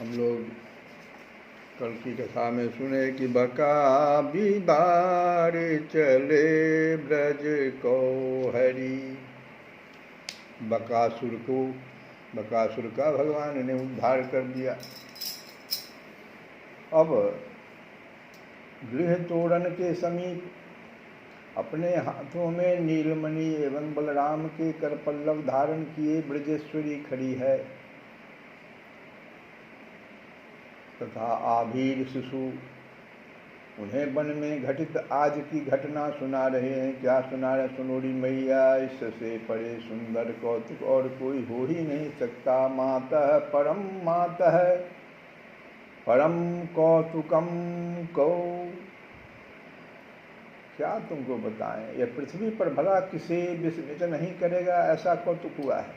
हम लोग कल की कथा में सुने कि बका बिबार चले ब्रज को हरि। बकासुर का भगवान ने उद्धार कर दिया। अब गृह तोरण के समीप अपने हाथों में नीलमणि एवं बलराम के करपल्लव धारण किए ब्रजेश्वरी खड़ी है तथा आभीर शिशु उन्हें वन में घटित आज की घटना सुना रहे हैं। क्या सुना रहे? सुनोरी मैया, इससे परे सुंदर कौतुक और कोई हो ही नहीं सकता। मातः परम कौतुकम कौ। क्या तुमको बताएं, यह पृथ्वी पर भला किसे विस्मित नहीं करेगा, ऐसा कौतुक हुआ है।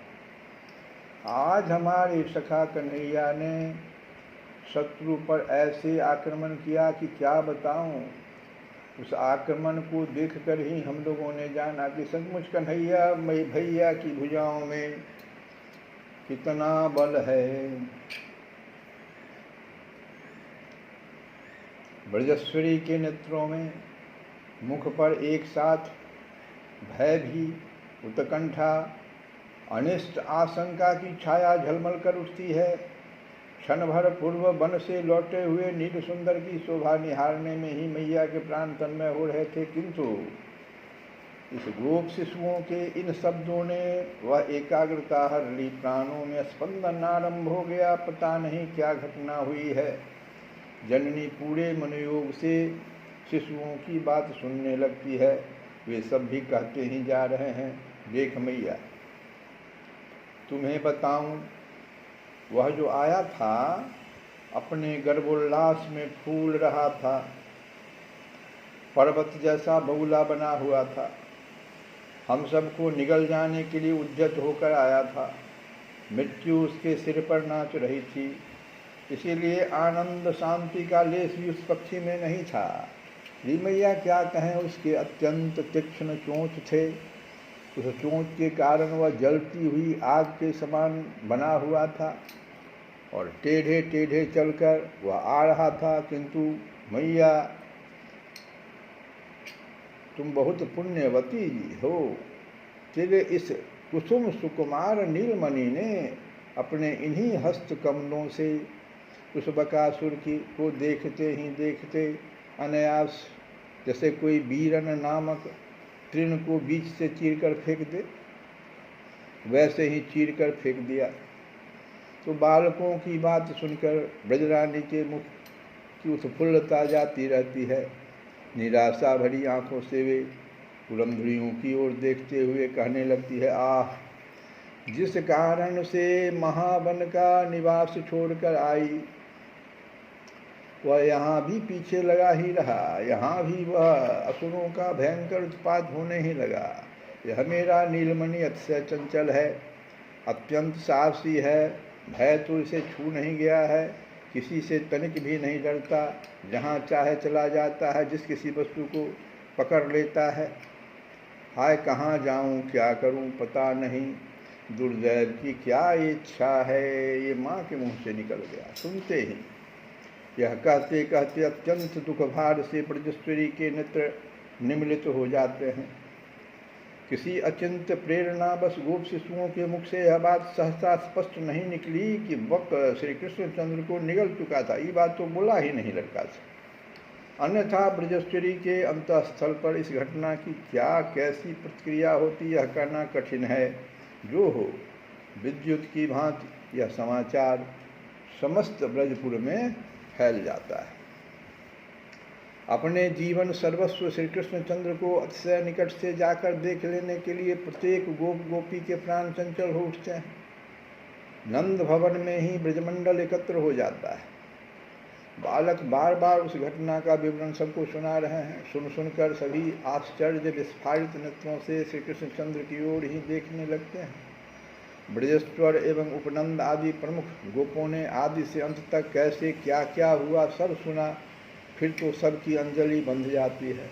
आज हमारे सखा कन्हैया ने शत्रु पर ऐसे आक्रमण किया कि क्या बताऊं। उस आक्रमण को देखकर ही हम लोगों ने जाना कि सचमुच कन्हैया भैया की भुजाओं में कितना बल है। ब्रजेश्वरी के नेत्रों में, मुख पर एक साथ भय भी, उत्कंठा, अनिष्ट आशंका की छाया झलमल कर उठती है। क्षण भर पूर्व वन से लौटे हुए नील सुंदर की शोभा निहारने में ही मैया के प्राण तन्मय हो रहे थे, किंतु इस गोप शिशुओं के इन शब्दों ने वह एकाग्रता हर ली। प्राणों में स्पंदन आरंभ हो गया। पता नहीं क्या घटना हुई है। जननी पूरे मनोयोग से शिशुओं की बात सुनने लगती है। वे सब भी कहते ही जा रहे हैं, देख मैया, तुम्हें बताऊं, वह जो आया था अपने गर्भोल्लास में फूल रहा था, पर्वत जैसा बगुला बना हुआ था, हम सबको निगल जाने के लिए उद्यत होकर आया था। मृत्यु उसके सिर पर नाच रही थी, इसीलिए आनंद शांति का लेस भी उस पक्षी में नहीं था। मैया क्या कहें, उसके अत्यंत तीक्ष्ण चोंच थे। उस चोंच के कारण वह जलती हुई आग के समान बना हुआ था और टेढ़े टेढ़े चलकर वह आ रहा था। किंतु मैया, तुम बहुत पुण्यवती हो। तेरे इस कुसुम सुकुमार नीलमणि ने अपने इन्हीं हस्त कमलों से उस बकासुर को देखते ही देखते अनायास, जैसे कोई बीरन नामक तृण को बीच से चीरकर फेंक दे, वैसे ही चीरकर फेंक दिया। तो बालकों की बात सुनकर ब्रजरानी के मुख की उत्फुल्लता जाती रहती है। निराशा भरी आंखों से वे पुरंधरियों की ओर देखते हुए कहने लगती है, आह, जिस कारण से महावन का निवास छोड़कर आई, वह यहाँ भी पीछे लगा ही रहा। यहाँ भी वह असुरों का भयंकर उत्पात होने ही लगा। यह मेरा नीलमणि अतिशय चंचल है, अत्यंत साहसी है। भय तो इसे छू नहीं गया है, किसी से तनिक भी नहीं डरता, जहाँ चाहे चला जाता है, जिस किसी वस्तु को पकड़ लेता है। हाय, कहाँ जाऊँ, क्या करूँ, पता नहीं। दुर्दैव की क्या इच्छा है, ये माँ के मुँह से निकल गया सुनते ही। यह कहते कहते अत्यंत दुख भार से ब्रजेश्वरी के नेत्र निमिलित हो जाते हैं। किसी अचिंत्य प्रेरणा बस गोप शिशुओं के मुख से यह बात सहसा स्पष्ट नहीं निकली कि वक श्री कृष्णचंद्र को निगल चुका था। ये बात तो बोला ही नहीं लड़का से। अन्यथा ब्रजेश्वरी के अंतःस्थल पर इस घटना की क्या कैसी प्रतिक्रिया होती, यह कहना कठिन है। जो हो, विद्युत की भांति यह समाचार समस्त ब्रजपुर में फैल जाता है। अपने जीवन सर्वस्व श्री कृष्णचंद्र को अतिशय निकट से जाकर देख लेने के लिए प्रत्येक गोप गोपी के प्राण चंचल हो उठते हैं। नंद भवन में ही ब्रजमंडल एकत्र हो जाता है। बालक बार बार उस घटना का विवरण सबको सुना रहे हैं। सुन सुनकर सभी आश्चर्य विस्फारित नेत्रों से श्री कृष्णचंद्र की ओर ही देखने लगते हैं। ब्रजेश्वर एवं उपनंद आदि प्रमुख गोपों ने आदि से अंत तक कैसे क्या क्या हुआ सब सुना। फिर तो सबकी अंजलि बंध जाती है।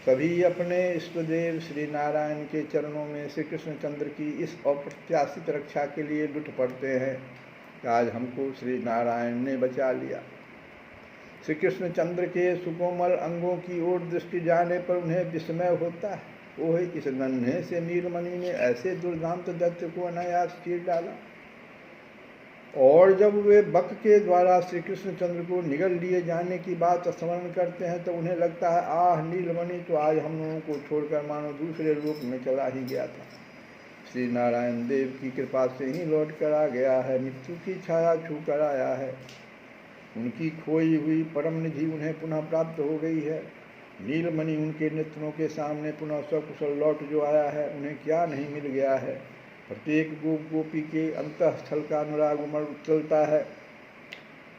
सभी अपने इष्टदेव श्री नारायण के चरणों में श्री कृष्णचंद्र की इस अप्रत्याशित रक्षा के लिए लुट पड़ते हैं। आज हमको श्री नारायण ने बचा लिया। श्री कृष्णचंद्र के सुकोमल अंगों की ओर दृष्टि जाने पर उन्हें विस्मय होता है। ओह, इस नन्हे से नीलमणि ने ऐसे दुर्दांत दैत्य को अनायास चीर डाला। और जब वे बक के द्वारा श्री कृष्णचंद्र को निगल लिए जाने की बात स्मरण करते हैं तो उन्हें लगता है, आह, नीलमणि तो आज हम लोगों को छोड़कर मानो दूसरे लोक में चला ही गया था। श्री नारायण देव की कृपा से ही लौट कर आ गया है, मृत्यु की छाया छू कर आया है। उनकी खोई हुई परम निधि उन्हें पुनः प्राप्त हो गई है। नीलमणि उनके नेत्रों के सामने पुनः सकुशल लौट जो आया है, उन्हें क्या नहीं मिल गया है। प्रत्येक गोप गोपी के अंतःस्थल का अनुराग उमड़ उछलता है।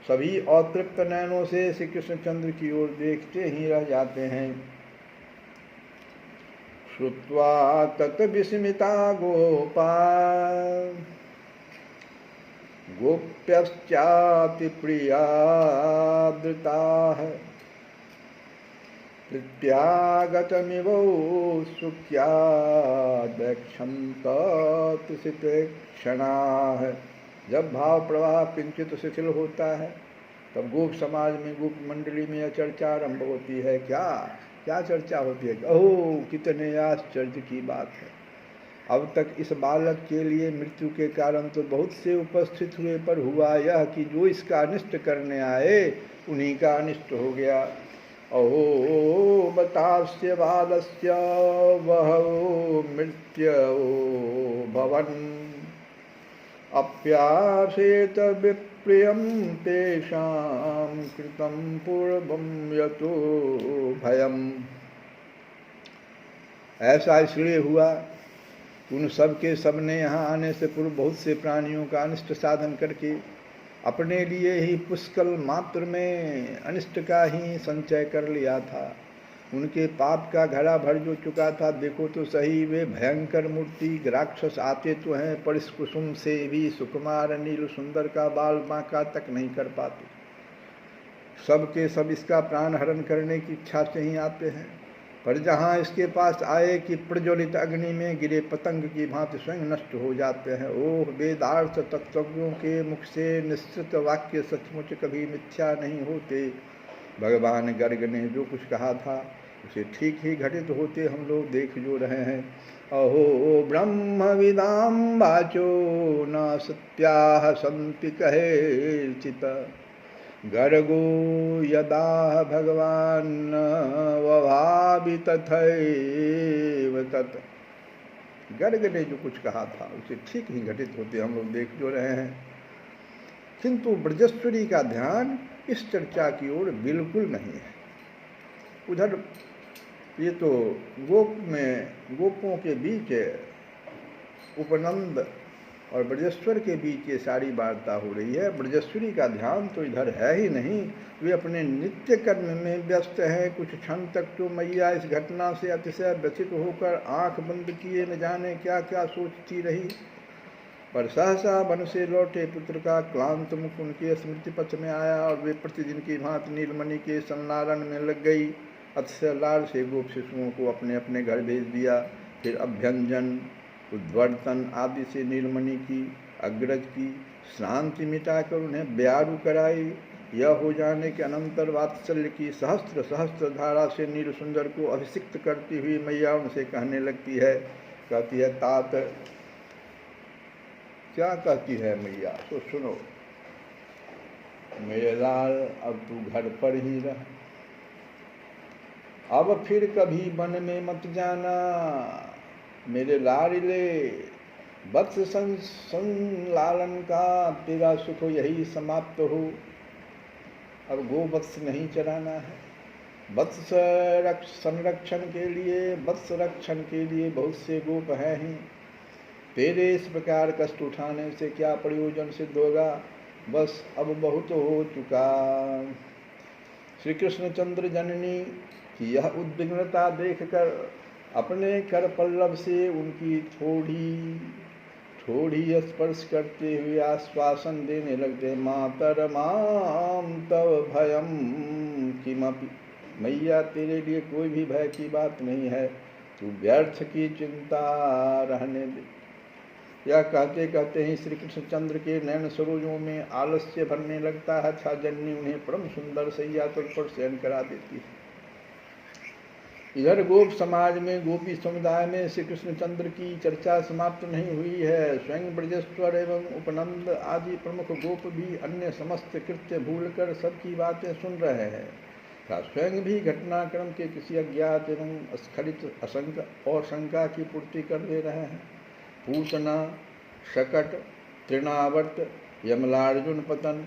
सभी अतृप्त नयनों से श्री कृष्णचंद्र की ओर देखते ही रह जाते हैं। श्रुत्वा तत विस्मिता गोपा गोप्यश्चाति प्रियादृताः प्रत्यागतमिवौ सुख्यादक्षन्ततिसितेक्षणाः। जब भाव प्रवाह किंचित शिथिल होता है तब गोप समाज में, गोप मंडली में यह चर्चा आरंभ होती है। क्या क्या चर्चा होती है? ओह, कितने आश्चर्य की बात है। अब तक इस बालक के लिए मृत्यु के कारण तो बहुत से उपस्थित हुए, पर हुआ यह कि जो इसका अनिष्ट करने आए उन्हीं का अनिष्ट हो गया। अहो बतास्य बालस्य वहो मृत्यो भवन अप्यासेत विप्रियं तेषां कृतं पूर्वं यतो भयम्। ऐसा इसलिए हुआ, उन सब के सब ने यहाँ आने से पूर्व बहुत से प्राणियों का अनिष्ट साधन करके अपने लिए ही पुष्कल मात्र में अनिष्ट का ही संचय कर लिया था। उनके पाप का घड़ा भर जो चुका था। देखो तो सही, वे भयंकर मूर्ति राक्षस आते तो हैं, पर इस कुसुम से भी सुकुमार नील सुंदर का बाल बांका तक नहीं कर पाते। सब के सब इसका प्राण हरण करने की इच्छा से ही आते हैं, पर जहाँ इसके पास आए कि प्रज्वलित अग्नि में गिरे पतंग की भांति स्वयं नष्ट हो जाते हैं। ओह, वेदार्थ तत्वज्ञों के मुख से निश्चित वाक्य सचमुच कभी मिथ्या नहीं होते। भगवान गर्ग ने जो कुछ कहा था उसे ठीक ही घटित होते हम लोग देख जो रहे हैं। अहो ब्रह्म विदाम वाचो न सत्याः सन्ति कहे चित गर्गो यदा भगवान वभावि तथैव तत्। गर्ग ने जो कुछ कहा था उसे ठीक ही घटित होते हम लोग देख जो रहे हैं। किंतु ब्रजेश्वरी का ध्यान इस चर्चा की ओर बिल्कुल नहीं है। उधर ये तो गोप में, गोपों के बीच उपनंद और ब्रजेश्वर के बीच ये सारी वार्ता हो रही है। ब्रजेश्वरी का ध्यान तो इधर है ही नहीं। वे अपने नित्य कर्म में व्यस्त हैं। कुछ क्षण तक तो मैया इस घटना से अतिशय व्यथित होकर आंख बंद किए न जाने क्या क्या सोचती रही, पर सहसा वन से लौटे पुत्र का क्लांत मुख उनके स्मृति पथ में आया और वे प्रतिदिन की भांति नीलमणि के संलालन में लग गई। अतिशय लाल से गोप शिशुओं को अपने अपने घर भेज दिया। फिर अभ्यंजन, उद्वर्तन आदि से नीलमणि की अग्रज की श्रांति मिटाकर उन्हें ब्यारू कराई। यह हो जाने के अनंतर वात्सल्य की सहस्त्र सहस्त्र धारा से नील सुंदर को अभिषिक्त करती हुई मैया उनसे कहने लगती है। कहती है, तात क्या कहती है मैया, तो सुनो। मेरे लाल, अब तू घर पर ही रह, अब फिर कभी वन में मत जाना। मेरे लाडले वत्स संलालन का तेरा सुख यही समाप्त हो। अब गोवत्स नहीं चराना है। वत्स संरक्षण के लिए, वत्स रक्षण के लिए बहुत से गोप हैं ही। तेरे इस प्रकार कष्ट उठाने से क्या प्रयोजन सिद्ध होगा। बस अब बहुत हो चुका। श्री कृष्णचंद्र जननी की यह उद्विग्नता देखकर अपने कर पल्लव से उनकी थोड़ी स्पर्श करते हुए आश्वासन देने लगते। मातर माम तव भयम किमपि। मैया, तेरे लिए कोई भी भय की बात नहीं है, तू व्यर्थ की चिंता रहने दे। यह कहते कहते ही श्री कृष्णचंद्र के नयन सरोजों में आलस्य भरने लगता है। छाजन्य उन्हें परम सुंदर सैया तुल पर शयन करा देती है। इधर गोप समाज में, गोपी समुदाय में श्री कृष्णचंद्र की चर्चा समाप्त नहीं हुई है। स्वयं ब्रजेश्वर एवं उपनंद आदि प्रमुख गोप भी अन्य समस्त कृत्य भूलकर सबकी बातें सुन रहे हैं। स्वयं भी घटनाक्रम के किसी अज्ञात एवं स्खलित असंक और शंका की पूर्ति कर दे रहे हैं। पूतना, शकट, तृणावर्त, यमलार्जुन पतन,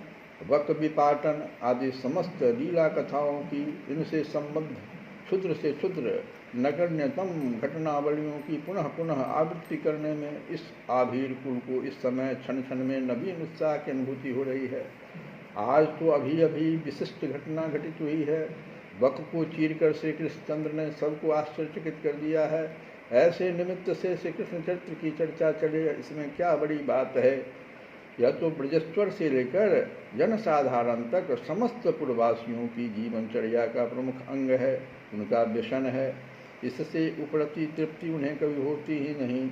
वक विपाटन आदि समस्त लीला कथाओं की, इनसे संबद्ध क्षुद्र से क्षुद्र नगण्यतम घटनावलियों की पुनः पुनः आवृत्ति करने में इस आभीर कुल को इस समय क्षण क्षण में नवीन उत्साह की अनुभूति हो रही है। आज तो अभी अभी विशिष्ट घटना घटित हुई है। वक को चीरकर श्री कृष्णचंद्र ने सबको आश्चर्यचकित कर दिया है। ऐसे निमित्त से श्री कृष्ण चरित्र की चर्चा चले, इसमें क्या बड़ी बात है। यह तो ब्रजेश्वर से लेकर जनसाधारण तक समस्त पूर्ववासियों की जीवनचर्या का प्रमुख अंग है, उनका व्यसन है। इससे उपरती तृप्ति उन्हें कभी होती ही नहीं।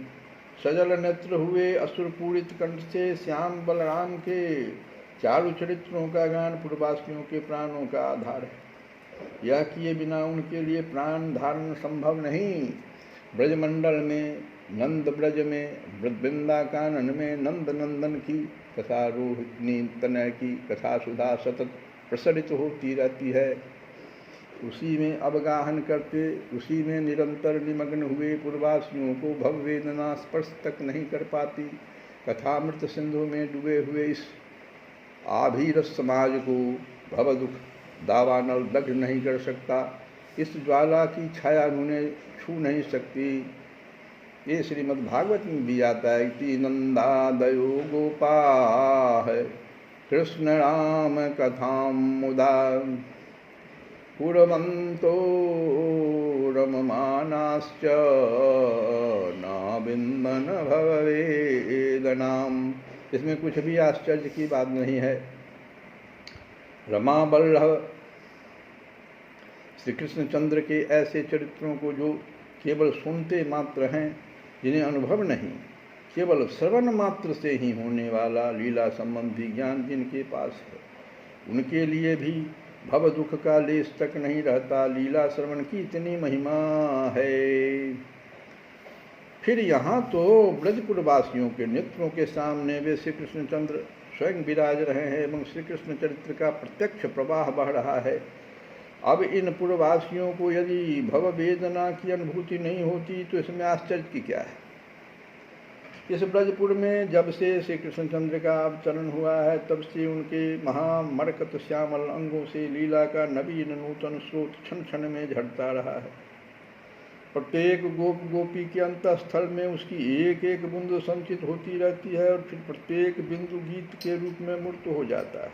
सजल नेत्र हुए असुर पूरित कंठ से श्याम बलराम के चारु चरित्रों का गान पूर्ववासियों के प्राणों का आधार है। यह किए बिना उनके लिए प्राण धारण संभव नहीं। ब्रजमंडल में, नंद ब्रज में, वृंदा कानन में नंद नंदन की कथा, रोहिणी तनय की कथा सुधा सतत प्रसरित होती रहती है। उसी में अवगाहन करते, उसी में निरंतर निमग्न हुए पूर्ववासियों को भव वेदना स्पर्श तक नहीं कर पाती। कथामृत सिंधु में डूबे हुए इस आभीरस समाज को भव दुख दावानल दग्ध नहीं कर सकता। इस ज्वाला की छाया उन्हें छू नहीं सकती। ये श्रीमद् भागवत में भी आता है कि नंदादयो गोपा है कृष्ण राम कथाम मुदा पूर्वंतो रममानाश्च नाबिंदन भवेदनाम। इसमें कुछ भी आश्चर्य की बात नहीं है। रमा बल्लभ श्री कृष्णचंद्र के ऐसे चरित्रों को जो केवल सुनते मात्र हैं, जिन्हें अनुभव नहीं, केवल श्रवण मात्र से ही होने वाला लीला संबंधी ज्ञान जिनके पास है, उनके लिए भी भव दुख का लेश तक नहीं रहता। लीला श्रवण की इतनी महिमा है। फिर यहाँ तो ब्रजपुरवासियों के नेत्रों के सामने वे श्री कृष्णचंद्र स्वयं विराज रहे हैं एवं श्री कृष्ण चरित्र का प्रत्यक्ष प्रवाह बह रहा है। अब इन पुरवासियों को यदि भव वेदना की अनुभूति नहीं होती तो इसमें आश्चर्य की क्या है। इस ब्रजपुर में जब से श्री कृष्णचंद्र का अवतरण हुआ है, तब से उनके महामरकत श्यामल अंगों से लीला का नवीन नूतन स्रोत क्षण क्षण में झड़ता रहा है। प्रत्येक गोप गोपी के अंतःस्थल में उसकी एक एक बूंद संचित होती रहती है और फिर प्रत्येक बिंदु गीत के रूप में मूर्त हो जाता है।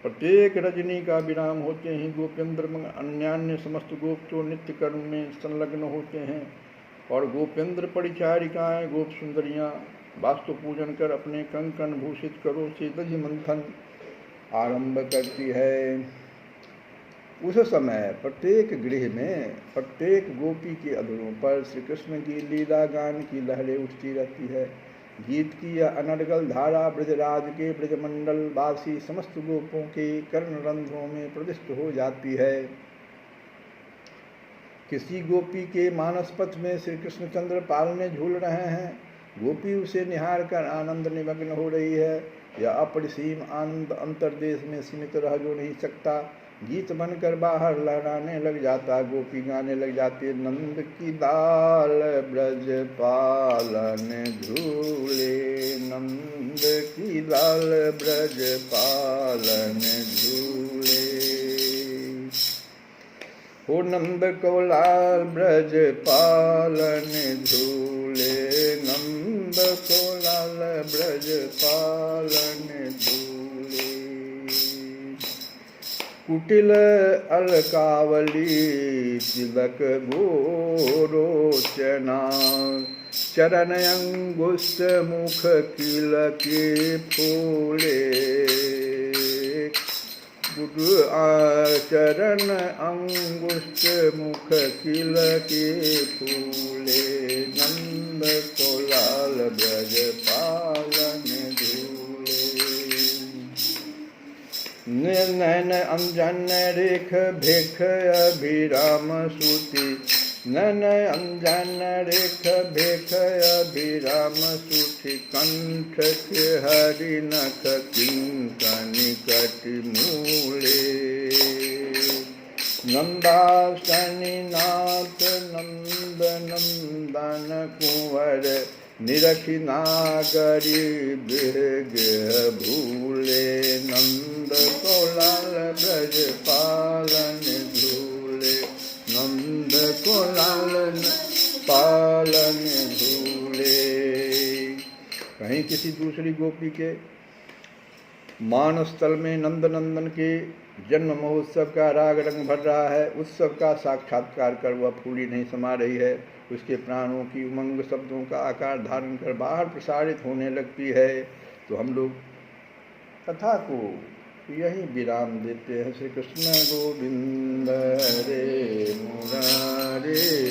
प्रत्येक रजनी का विराम होते ही गोपेंद्र अन्यान्य समस्त गोप तो नित्य कर्म में संलग्न होते हैं और गोपेंद्र परिचारिकाएं गोप सुंदरियां वास्तु पूजन कर अपने कंकण भूषित करों से दधि मंथन आरंभ करती है। उस समय प्रत्येक गृह में प्रत्येक गोपी के अधरों पर श्री कृष्ण की लीला गान की लहरें उठती रहती है। गीत की यह अनर्गल धारा ब्रजराज के ब्रजमंडल वासी समस्त गोपों के कर्ण रंध्रों में प्रविष्ट हो जाती है। किसी गोपी के मानस पथ में श्री कृष्णचंद्र पालने झूल रहे हैं, गोपी उसे निहार कर आनंद निमग्न हो रही है। यह अपरिसीम आनंद अंतर्देश में सीमित रह जो नहीं सकता, गीत बनकर बाहर लहराने लग जाता। गोपी गाने लग जाते, नंद की दाल ब्रज पालन झूले, नंद की दाल ब्रज पालन झूले, हो नंद को लाल ब्रज पालन झूले, नंद को लाल ब्रज पालन झूले। कुटिल अलकावली तिलक गोरोचना, चरण अंगुष्ठ मुख किलके फूले, चरण अंगुष्ठ मुख किलके फूले, नंद नंद को लाल ब्रज पालन झूले। नैन अंजन रेख भेख अभिराम सूति, नैन अंजन रेख भेख अभिराम सूति, कंठ के हरि नख किंकनि कटि मूले। नंदासनि नाथ नंद नंदन कुंवर, निरखि नागरी बिरग भूले। नंद को लाल ब्रज पालन झूले, नंद को लालन पालन झूले। कहीं किसी दूसरी गोपी के मानस तल में नंद नंदन के जन्म महोत्सव का राग रंग भर रहा है। उत्सव का साक्षात्कार कर वह फूली नहीं समा रही है। उसके प्राणों की उमंग शब्दों का आकार धारण कर बाहर प्रसारित होने लगती है। तो हम लोग कथा को यही विराम देते हैं। श्री कृष्ण गोविंद हरे मुरारे।